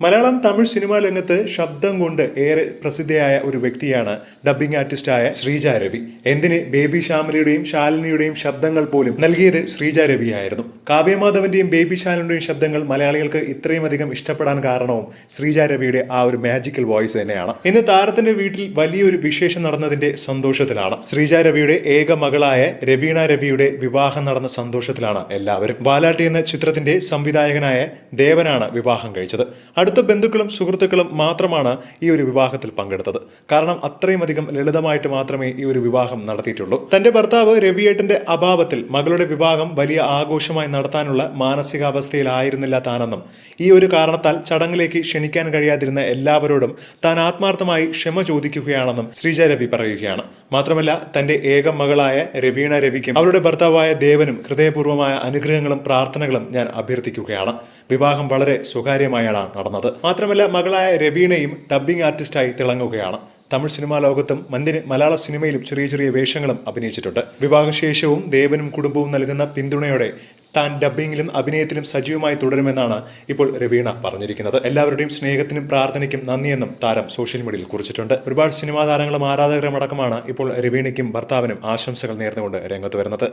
Malayalam Tamil cinema രംഗത്ത് ശബ്ദം കൊണ്ട് ഏറെ പ്രസിദ്ധയായ ഒരു വ്യക്തിയാണ് ഡബ്ബിംഗ് ആർട്ടിസ്റ്റായ ശ്രീജ രവി. എന്തിന് ബേബി ശ്യാമലയുടെയും ശാലിനിയുടെയും ശബ്ദങ്ങൾ പോലും നൽകിയത് ശ്രീജ രവിയായിരുന്നു. കാവ്യമാധവന്റെയും ബേബി ശാലിനിയുടെയും ശബ്ദങ്ങൾ മലയാളികൾക്ക് ഇത്രയും അധികം ഇഷ്ടപ്പെടാൻ കാരണവും ശ്രീജ രവിയുടെ ആ ഒരു മാജിക്കൽ വോയിസ് തന്നെയാണ്. ഇന്ന് താരത്തിന്റെ വീട്ടിൽ വലിയൊരു വിശേഷം നടന്നതിന്റെ സന്തോഷത്തിലാണ്. ശ്രീജ രവിയുടെ ഏക മകളായ രവീണ രവിയുടെ വിവാഹം നടന്ന സന്തോഷത്തിലാണ് എല്ലാവരും. വാലാട്ടി എന്ന ചിത്രത്തിന്റെ സംവിധായകനായ ദേവനാണ് വിവാഹം കഴിച്ചത്. അടുത്ത ബന്ധുക്കളും സുഹൃത്തുക്കളും മാത്രമാണ് ഈ ഒരു വിവാഹത്തിൽ പങ്കെടുത്തത്. കാരണം അത്രയും അധികം ലളിതമായിട്ട് മാത്രമേ ഈ ഒരു വിവാഹം നടത്തിയിട്ടുള്ളൂ. തന്റെ ഭർത്താവ് രവിയേട്ടന്റെ അഭാവത്തിൽ മകളുടെ വിവാഹം വലിയ ആഘോഷമായി നടത്താനുള്ള മാനസികാവസ്ഥയിലായിരുന്നില്ല താനെന്നും ഈ ഒരു കാരണത്താൽ ചടങ്ങിലേക്ക് ക്ഷണിക്കാൻ കഴിയാതിരുന്ന എല്ലാവരോടും താൻ ആത്മാർത്ഥമായി ക്ഷമ ചോദിക്കുകയാണെന്നും ശ്രീജ രവി പറയുകയാണ്. മാത്രമല്ല തന്റെ ഏക മകളായ രവീണ രവിക്കും അവരുടെ ഭർത്താവായ ദേവനും ഹൃദയപൂർവ്വമായ അനുഗ്രഹങ്ങളും പ്രാർത്ഥനകളും ഞാൻ അഭ്യർത്ഥിക്കുകയാണ്. വിവാഹം വളരെ സ്വകാര്യമായാണ് നടന്നത്. മാത്രമല്ല മകളായ രവീണയും ഡബ്ബിംഗ് ആർട്ടിസ്റ്റായി തിളങ്ങുകയാണ്. തമിഴ് സിനിമാ ലോകത്തും മലയാള സിനിമയിലും ചെറിയ ചെറിയ വേഷങ്ങളും അഭിനയിച്ചിട്ടുണ്ട്. വിവാഹശേഷവും ദേവനും കുടുംബവും നൽകുന്ന പിന്തുണയോടെ താൻ ഡബ്ബിങ്ങിലും അഭിനയത്തിലും സജീവമായി തുടരുമെന്നാണ് ഇപ്പോൾ രവീണ പറഞ്ഞിരിക്കുന്നത്. എല്ലാവരുടെയും സ്നേഹത്തിനും പ്രാർത്ഥനയ്ക്കും നന്ദിയെന്നും താരം സോഷ്യൽ മീഡിയയിൽ കുറിച്ചിട്ടുണ്ട്. ഒരുപാട് സിനിമാ താരങ്ങളും ആരാധകരും അടക്കമാണ് ഇപ്പോൾ രവീണയ്ക്കും ഭർത്താവിനും ആശംസകൾ നേർന്നുകൊണ്ട് രംഗത്ത് വരുന്നത്.